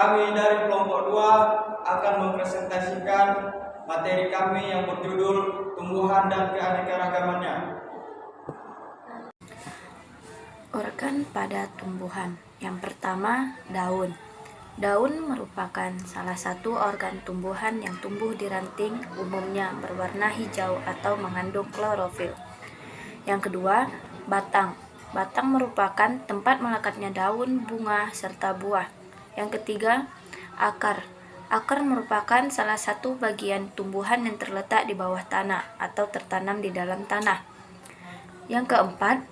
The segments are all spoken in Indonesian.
Kami dari kelompok 2 akan mempresentasikan materi kami yang berjudul Tumbuhan dan Keanekaragamannya. Organ pada tumbuhan. Yang pertama, daun. Daun merupakan salah satu organ tumbuhan yang tumbuh di ranting, umumnya berwarna hijau atau mengandung klorofil. Yang kedua, batang. Batang merupakan tempat melekatnya daun, bunga, serta buah. Yang ketiga, akar. Akar merupakan salah satu bagian tumbuhan yang terletak di bawah tanah atau tertanam di dalam tanah. Yang keempat,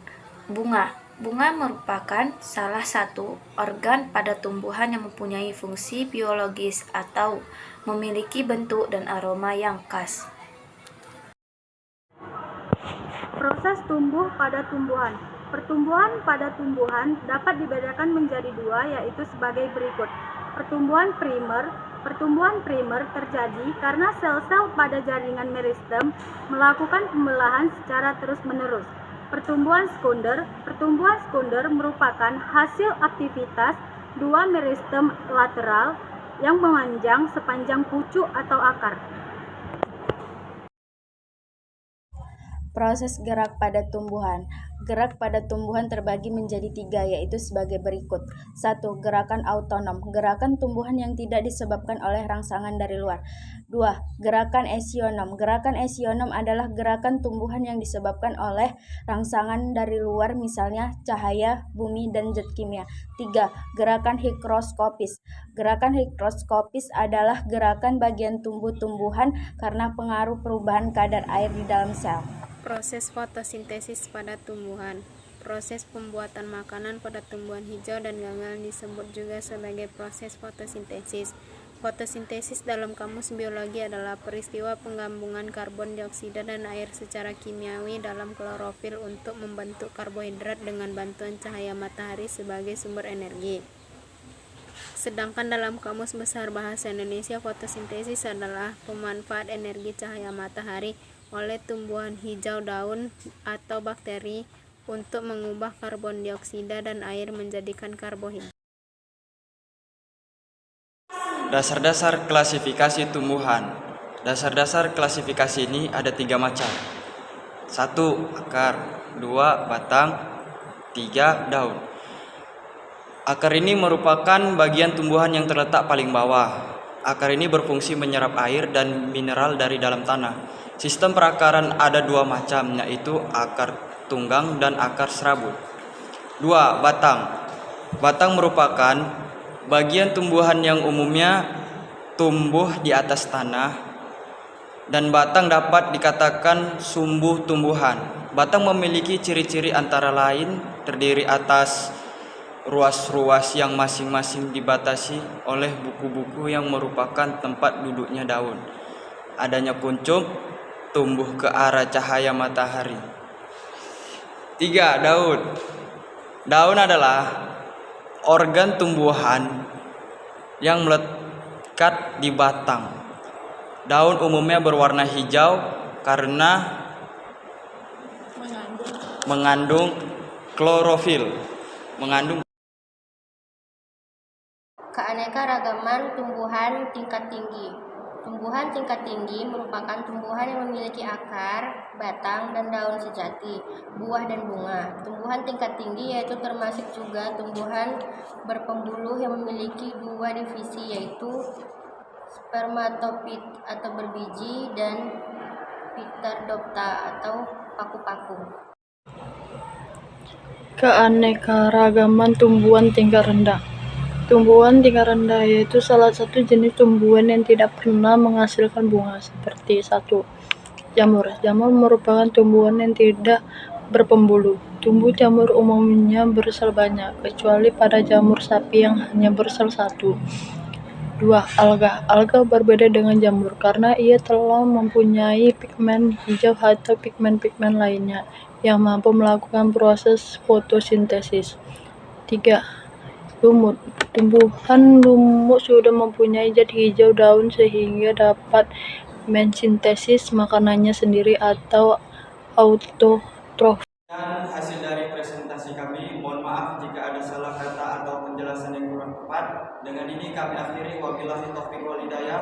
bunga. Bunga merupakan salah satu organ pada tumbuhan yang mempunyai fungsi biologis atau memiliki bentuk dan aroma yang khas. Proses tumbuh pada tumbuhan. Pertumbuhan pada tumbuhan dapat dibedakan menjadi dua, yaitu sebagai berikut. Pertumbuhan primer. Pertumbuhan primer terjadi karena sel-sel pada jaringan meristem melakukan pembelahan secara terus-menerus. Pertumbuhan sekunder. Pertumbuhan sekunder merupakan hasil aktivitas dua meristem lateral yang memanjang sepanjang pucuk atau akar. Proses gerak pada tumbuhan. Gerak pada tumbuhan terbagi menjadi tiga, yaitu sebagai berikut. 1. Gerakan autonom. Gerakan tumbuhan yang tidak disebabkan oleh rangsangan dari luar. 2. Gerakan esionom. Gerakan esionom adalah gerakan tumbuhan yang disebabkan oleh rangsangan dari luar, misalnya cahaya, bumi, dan zat kimia. 3. Gerakan hikroskopis. Gerakan hikroskopis adalah gerakan bagian tumbuh-tumbuhan karena pengaruh perubahan kadar air di dalam sel. Proses fotosintesis pada tumbuhan. Proses pembuatan makanan pada tumbuhan hijau dan gagal disebut juga sebagai proses fotosintesis. Fotosintesis dalam kamus biologi adalah peristiwa penggabungan karbon dioksida dan air secara kimiawi dalam klorofil untuk membentuk karbohidrat dengan bantuan cahaya matahari sebagai sumber energi. Sedangkan dalam Kamus Besar Bahasa Indonesia, fotosintesis adalah pemanfaat energi cahaya matahari oleh tumbuhan hijau daun atau bakteri untuk mengubah karbon dioksida dan air menjadikan karbohidrat. Dasar-dasar klasifikasi tumbuhan. Dasar-dasar klasifikasi ini ada 3 macam. 1. Akar. 2. Batang. 3. Daun. Akar ini merupakan bagian tumbuhan yang terletak paling bawah. Akar ini berfungsi menyerap air dan mineral dari dalam tanah. Sistem perakaran ada 2 macam, yaitu akar tunggang dan akar serabut. 2. Batang. Batang merupakan bagian tumbuhan yang umumnya tumbuh di atas tanah, dan batang dapat dikatakan sumbu tumbuhan. Batang memiliki ciri-ciri antara lain terdiri atas ruas-ruas yang masing-masing dibatasi oleh buku-buku yang merupakan tempat duduknya daun. Adanya kuncup, tumbuh ke arah cahaya matahari. 3. Daun. Daun adalah organ tumbuhan yang melekat di batang. Daun umumnya berwarna hijau karena mengandung klorofil. Keanekaragaman tumbuhan tingkat tinggi. Tumbuhan tingkat tinggi merupakan tumbuhan yang memiliki akar, batang, dan daun sejati, buah dan bunga. Tumbuhan tingkat tinggi yaitu termasuk juga tumbuhan berpembuluh yang memiliki 2 divisi, yaitu spermatofit atau berbiji dan Pteridopta atau paku-paku. Keanekaragaman tumbuhan tingkat rendah. Tumbuhan tingkat rendah yaitu salah satu jenis tumbuhan yang tidak pernah menghasilkan bunga, seperti 1. Jamur. Jamur merupakan tumbuhan yang tidak berpembuluh. Tumbuh jamur umumnya bersel banyak, kecuali pada jamur sapi yang hanya bersel 1. 2. Alga. Alga berbeda dengan jamur karena ia telah mempunyai pigmen hijau atau pigmen-pigmen lainnya yang mampu melakukan proses fotosintesis. 3. Lumut. Tumbuhan lumut sudah mempunyai zat hijau daun sehingga dapat mensintesis makanannya sendiri atau autotrof. Dan hasil dari presentasi kami, mohon maaf jika ada salah kata atau penjelasan yang kurang 24. Dengan ini kami akhiri, wabillahi taufiq wal hidayah.